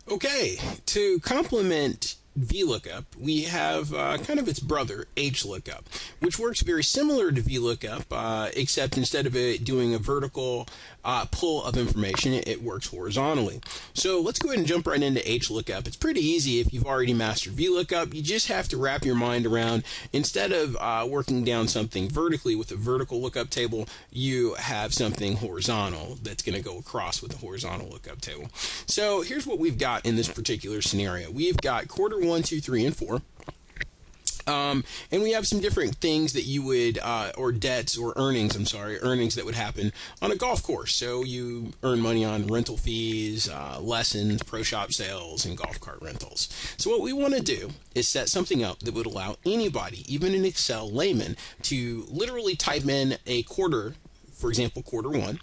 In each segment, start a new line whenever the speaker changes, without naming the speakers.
Okay, to complement VLOOKUP, we have kind of its brother, HLOOKUP, which works very similar to VLOOKUP, except instead of it doing a vertical pull of information, it works horizontally. So let's go ahead and jump right into HLOOKUP. It's pretty easy if you've already mastered VLOOKUP. You just have to wrap your mind around, instead of working down something vertically with a vertical lookup table, you have something horizontal that's going to go across with a horizontal lookup table. So here's what we've got in this particular scenario. We've got quarter 1, 2, 3, and 4. And we have some different things that you would, or debts or earnings, earnings that would happen on a golf course. So you earn money on rental fees, lessons, pro shop sales, and golf cart rentals. So what we want to do is set something up that would allow anybody, even an Excel layman, to literally type in a quarter, for example, quarter 1,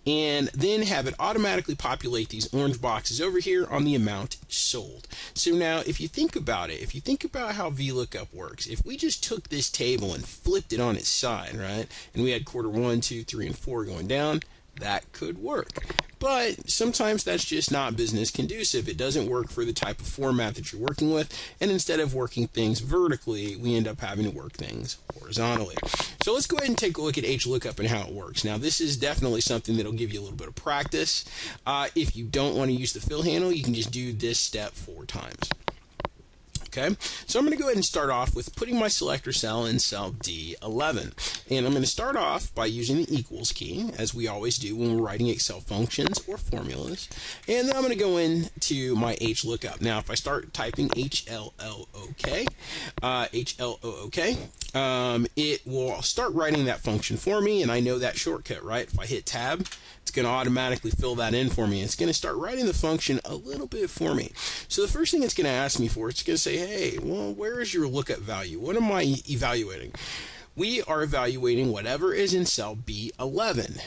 and then have it automatically populate these orange boxes over here on the amount sold. So now if you think about it, if you think about how VLOOKUP works, if we just took this table and flipped it on its side, right, and we had quarter 1, 2, 3, and 4 going down, that could work. But sometimes that's just not business conducive. It doesn't work for the type of format that you're working with, and instead of working things vertically, we end up having to work things horizontally. So let's go ahead and take a look at HLOOKUP and how it works. Now this is definitely something that'll give you a little bit of practice. If you don't want to use the fill handle, you can just do this step 4 times. Okay, so I'm going to go ahead and start off with putting my selector cell in cell D11. And I'm going to start off by using the equals key, as we always do when we're writing Excel functions or formulas. And then I'm going to go into my HLOOKUP. Now, if I start typing HLOOK, it will start writing that function for me, and I know that shortcut, right? If I hit tab, it's going to automatically fill that in for me. It's going to start writing the function a little bit for me. So the first thing it's going to ask me for, it's going to say, hey, well, where is your lookup value? What am I evaluating? We are evaluating whatever is in cell B11.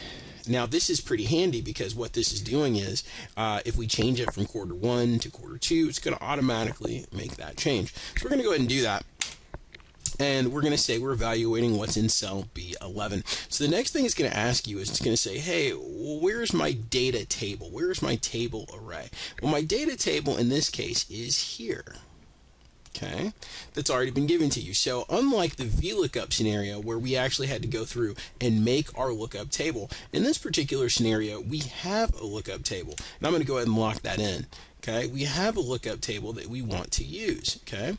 Now this is pretty handy because what this is doing is if we change it from quarter 1 to quarter 2, it's going to automatically make that change. So we're going to go ahead and do that. And we're going to say we're evaluating what's in cell B11. So the next thing it's going to ask you is it's going to say, hey, well, where's my data table? Where's my table array? Well, my data table in this case is here. Okay, that's already been given to you. So unlike the VLOOKUP scenario where we actually had to go through and make our lookup table, in this particular scenario we have a lookup table. And I'm going to go ahead and lock that in. Okay, we have a lookup table that we want to use. Okay,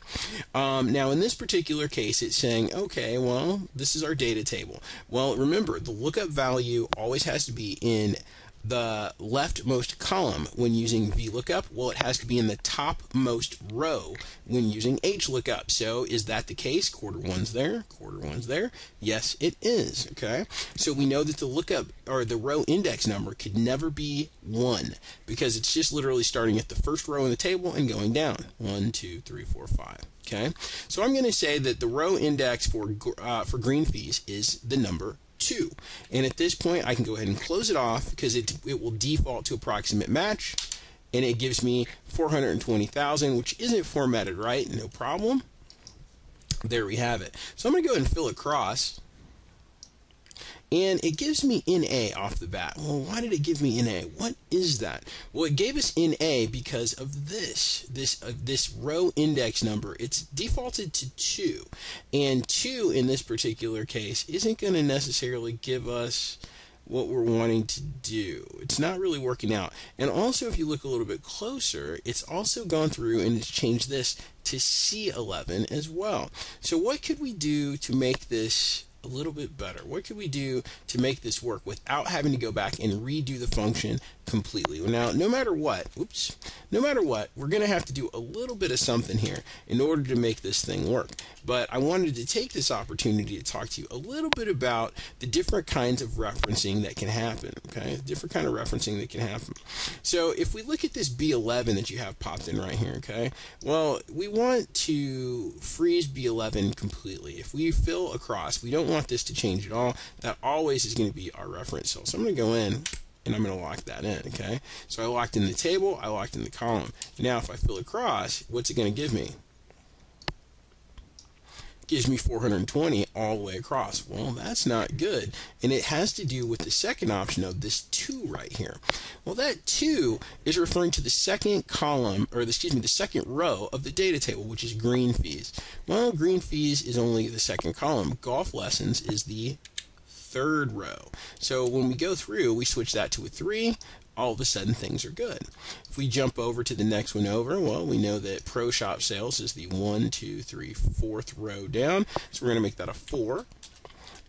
now in this particular case it's saying, okay, well, this is our data table. Well, remember, the lookup value always has to be in the leftmost column when using VLOOKUP. Well, it has to be in the topmost row when using HLOOKUP. So is that the case? Quarter 1's there, quarter 1's there. Yes, it is. Okay, so we know that the lookup or the row index number could never be 1 because it's just literally starting at the first row in the table and going down 1, 2, 3, 4, 5. Okay, so I'm going to say that the row index for green fees is the number 2. And at this point I can go ahead and close it off because it will default to approximate match, and it gives me 420,000, which isn't formatted right. No problem. There we have it. So I'm going to go ahead and fill across, and it gives me NA off the bat. Well, why did it give me NA? What is that? Well, it gave us NA because of this row index number. It's defaulted to 2, and 2 in this particular case isn't going to necessarily give us what we're wanting to do. It's not really working out. And also, if you look a little bit closer, it's also gone through and it's changed this to C11 as well. So what could we do to make this a little bit better? What could we do to make this work without having to go back and redo the function completely? Now, no matter what, we're going to have to do a little bit of something here in order to make this thing work. But I wanted to take this opportunity to talk to you a little bit about the different kinds of referencing that can happen. Okay, different kind of referencing that can happen. So if we look at this B11 that you have popped in right here, okay, well, we want to freeze B11 completely. If we fill across, we don't want this to change at all. That always is going to be our reference cell. So I'm going to go in and I'm going to lock that in. Okay, so I locked in the table, I locked in the column. Now if I fill across, what's it going to give me? gives me 420 all the way across. Well, that's not good. And it has to do with the second option of this 2 right here. Well, that 2 is referring to the second column, or excuse me, the second row of the data table, which is green fees. Well, green fees is only the second column. Golf lessons is the third row. So when we go through, we switch that to a 3. All of a sudden things are good. If we jump over to the next one over, well, we know that Pro Shop Sales is the 1, 2, 3, 4th row down. So we're going to make that a 4.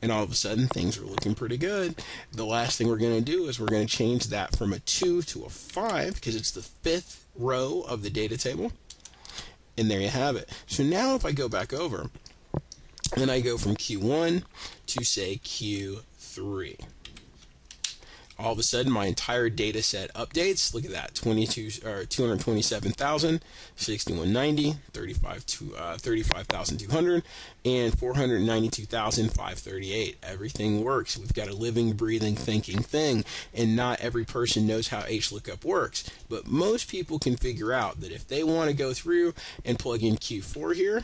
And all of a sudden things are looking pretty good. The last thing we're going to do is we're going to change that from a 2 to a 5 because it's the 5th row of the data table. And there you have it. So now if I go back over, then I go from Q1 to say Q3. All of a sudden my entire data set updates. Look at that, 227,000, 6190, 35,200, and 492,538. Everything works. We've got a living, breathing, thinking thing, and not every person knows how HLOOKUP works. But most people can figure out that if they want to go through and plug in Q4 here,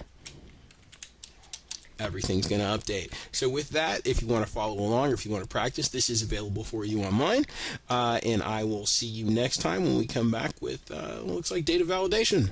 everything's going to update. So with that, if you want to follow along or if you want to practice, this is available for you online. And I will see you next time when we come back with, looks like data validation.